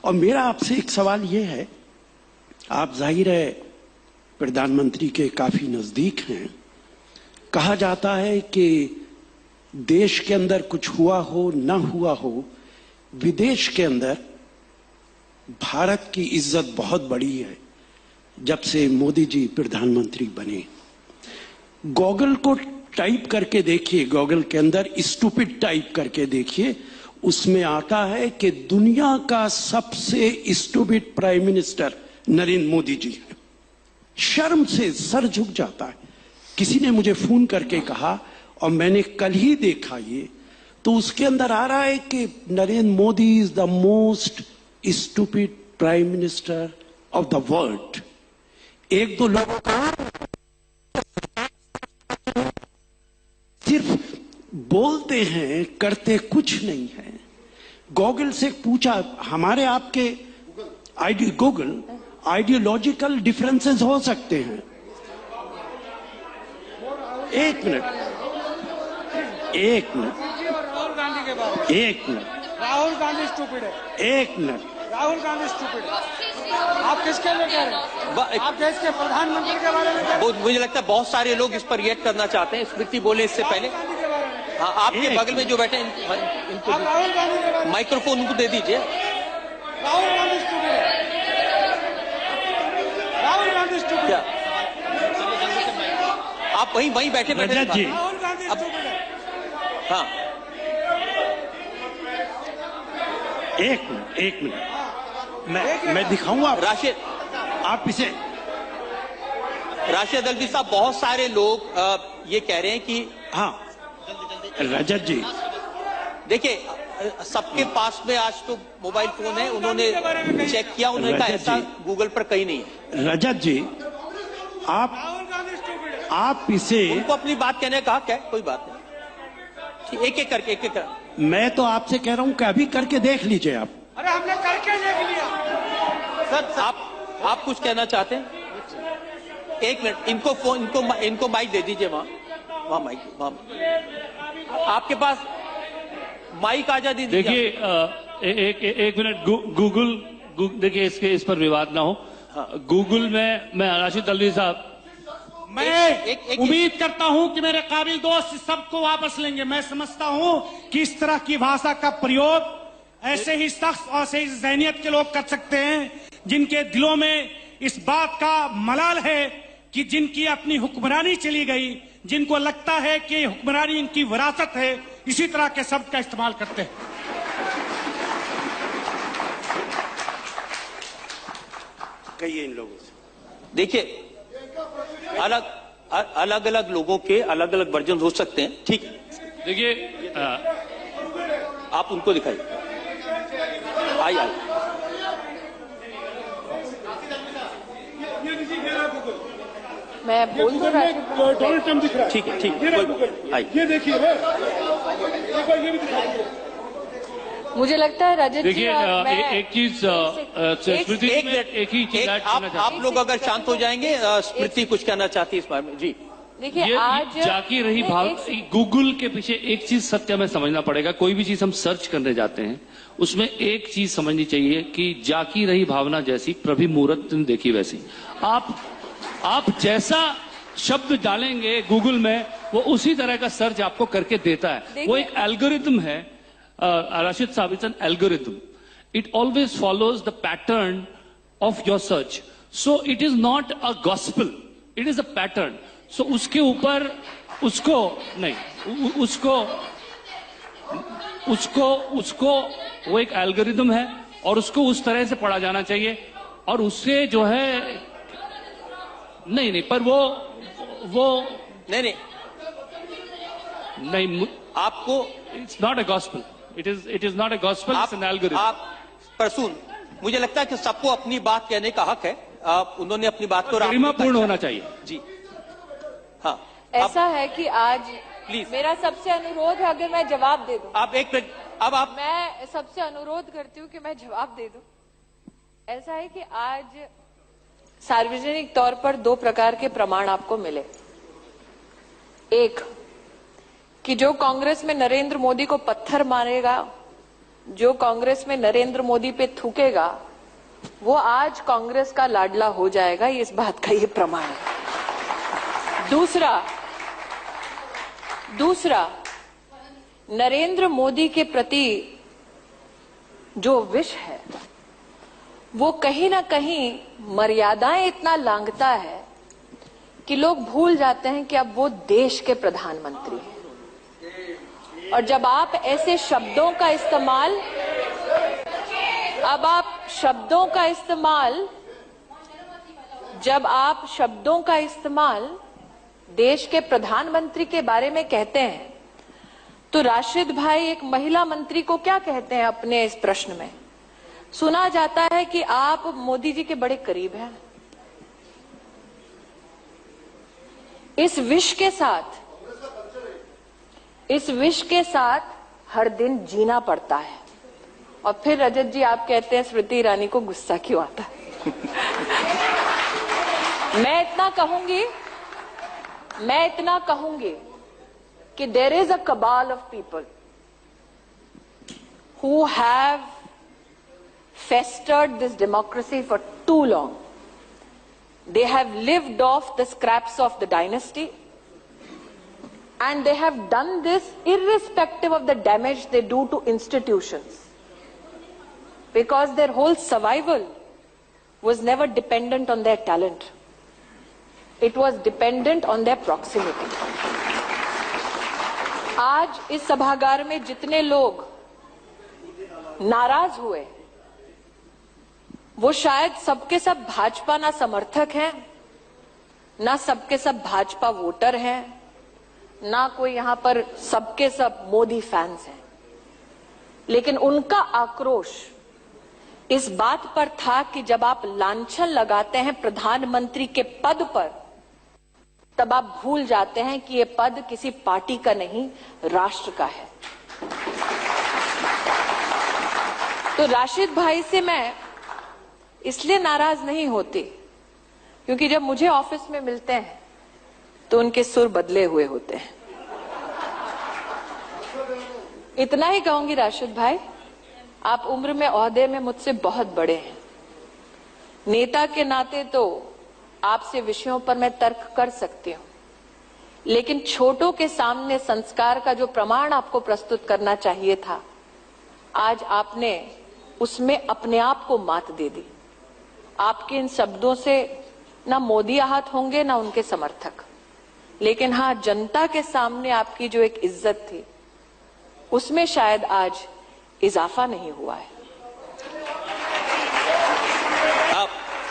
और मेरा आपसे एक सवाल ये है, आप जाहिर है प्रधानमंत्री के काफी नजदीक हैं। कहा जाता है कि देश के अंदर कुछ हुआ हो न हुआ हो, विदेश के अंदर भारत की इज्जत बहुत बड़ी है जब से मोदी जी प्रधानमंत्री बने। गूगल को टाइप करके देखिए, गूगल के अंदर स्टूपिड टाइप करके देखिए, उसमें आता है कि दुनिया का सबसे stupid prime minister Narendra Modi ji है। शर्म से सर झुक जाता है। किसी ने मुझे फोन करके कहा, और मैंने कल ही देखा ये, तो उसके अंदर आ रहा है कि Narendra Modi is the most stupid prime minister of the world. एक दो लोगों का सिर्फ बोलते हैं, करते कुछ नहीं है। गूगल से पूछा, हमारे आपके गूगल आइडियोलॉजिकल डिफरेंसेस हो सकते हैं। एक मिनट, राहुल गांधी के बारे में, एक मिनट, राहुल गांधी स्टूपिड है। एक मिनट, राहुल गांधी स्टूपिड है। आप किसके लिए कह रहे हैं? आप देश के प्रधानमंत्री के बारे में कह रहे हैं? मुझे लगता है बहुत सारे लोग इस पर रिएक्ट करना चाहते हैं। स्मृति बोले इससे पहले। हाँ, आपके बगल में जो बैठे इनको राहुल गांधी के बारे माइक्रोफोन उनको दे दीजिए। राहुल गांधी स्टूपिड है। राहुल गांधी स्टूपिड है। आप वहीं बैठे रजत जी, राहुल गांधी स्टूपिड है। हाँ, एक मिनट, मैं दिखाऊंगा राशिद, आप इसे। राशिद अल्वी साहब, बहुत सारे लोग ये कह रहे हैं कि हाँ रजत जी, देखिए सबके पास में आज तो मोबाइल फोन है, उन्होंने चेक किया, उन्होंने कहा ऐसा गूगल पर कहीं नहीं है। रजत जी, आप इसे, उनको अपनी बात कहने का हक है, कोई बात नहीं। एक एक करके मैं तो आपसे कह रहा हूं कि अभी करके देख लीजिए आप। अरे हमने करके देख लिया। सर, आप कुछ कहना चाहते हैं? एक मिनट, इनको माइक दे दीजिए। वहाँ माइक, वहाँ आपके पास माइक आ जा दीजिए। देखिए एक मिनट, गूगल देखिए, इस पर विवाद ना हो। हाँ। गूगल में मैं राशिद अल्वी साहब, मैं उम्मीद करता हूं कि मेरे काबिल दोस्त इस सबको वापस लेंगे। मैं समझता हूं कि इस तरह की भाषा का प्रयोग ऐसे ही शख्स और ऐसे ही ज़हनियत के लोग कर सकते हैं जिनके दिलों में इस बात का मलाल है कि जिनकी अपनी हुक्मरानी चली गई, जिनको लगता है कि हुक्मरानी इनकी विरासत है, इसी तरह के शब्द का इस्तेमाल करते हैं। कहिए इन लोगों से। देखिए, अलग अलग लोगों के अलग अलग वर्जन हो सकते हैं, ठीक है। देखिए आप उनको दिखाइए। आइए मैं बोल दूं डोनाल्ड ट्रम्प दिख रहा है। ठीक है, ये देखिए, ये भी दिखा दीजिए। मुझे लगता है रजत जी, देखिए एक चीज स्मृति, एक ही चीज आप लोग अगर शांत हो जाएंगे, स्मृति कुछ कहना चाहती है इस बारे में। जी देखिए, आज जाकी रही भाव, गूगल के पीछे एक चीज सत्य में समझना पड़ेगा। कोई भी चीज हम सर्च करने जाते हैं, उसमें एक चीज समझनी चाहिए कि जाकी रही भावना जैसी, प्रभु मुहूर्त देखी वैसी। आप जैसा शब्द डालेंगे गूगल में, वो उसी तरह का सर्च आपको करके देता है। वो एक एल्गोरिथम है, राशिद साहब, it's an algorithm. It always follows the pattern of your search, so it is not a gospel, it is a pattern. So उसके ऊपर उसको नहीं, उसको वो एक एल्गोरिथम है और उसको उस तरह से पढ़ा जाना चाहिए। और उससे जो है नहीं, पर वो नहीं, आपको it's not a gospel, it is not a gospel, it's an algorithm. आप परसून, मुझे लगता है कि सबको अपनी बात कहने का हक है। उन्होंने अपनी बात को गरिमापूर्ण होना चाहिए। जी हाँ, ऐसा है कि आज प्लीज मेरा सबसे अनुरोध है, अगर मैं जवाब दे दूं। आप एक मिनट, अब आप, मैं सबसे अनुरोध करती हूँ कि मैं जवाब दे दूं। ऐसा है कि आज सार्वजनिक तौर पर दो प्रकार के प्रमाण आपको मिले। एक कि जो कांग्रेस में नरेंद्र मोदी को पत्थर मारेगा जो कांग्रेस में नरेंद्र मोदी पे थूकेगा वो आज कांग्रेस का लाडला हो जाएगा, इस बात का ये प्रमाण है। दूसरा नरेंद्र मोदी के प्रति जो विष है वो कहीं ना कहीं मर्यादाएं इतना लांघता है कि लोग भूल जाते हैं कि अब वो देश के प्रधानमंत्री हैं। और जब आप ऐसे शब्दों का इस्तेमाल देश के प्रधानमंत्री के बारे में कहते हैं तो राशिद भाई एक महिला मंत्री को क्या कहते हैं अपने इस प्रश्न में? सुना जाता है कि आप मोदी जी के बड़े करीब हैं। इस विष के साथ हर दिन जीना पड़ता है। और फिर रजत जी आप कहते हैं स्मृति ईरानी को गुस्सा क्यों आता है? मैं इतना कहूंगी कि there is a cabal of people who have festered this democracy for too long. They have lived off the scraps of the dynasty, and they have done this irrespective of the damage they do to institutions, because their whole survival was never dependent on their talent. It was dependent on their proximity. आज इस सभागार में जितने लोग नाराज हुए वो शायद सबके सब भाजपा ना समर्थक हैं, ना सबके सब भाजपा वोटर हैं, ना कोई यहां पर सबके सब मोदी फैंस हैं। लेकिन उनका आक्रोश इस बात पर था कि जब आप लांछन लगाते हैं प्रधानमंत्री के पद पर, तब आप भूल जाते हैं कि ये पद किसी पार्टी का नहीं, राष्ट्र का है। तो राशिद भाई से मैं इसलिए नाराज नहीं होती क्योंकि जब मुझे ऑफिस में मिलते हैं तो उनके सुर बदले हुए होते हैं। इतना ही कहूंगी राशिद भाई, आप उम्र में ओहदे में मुझसे बहुत बड़े हैं। नेता के नाते तो आपसे विषयों पर मैं तर्क कर सकती हूं, लेकिन छोटों के सामने संस्कार का जो प्रमाण आपको प्रस्तुत करना चाहिए था, आज आपने उसमें अपने आप को मात दे दी। आपके इन शब्दों से ना मोदी आहत होंगे ना उनके समर्थक, लेकिन हाँ, जनता के सामने आपकी जो एक इज्जत थी उसमें शायद आज इजाफा नहीं हुआ है।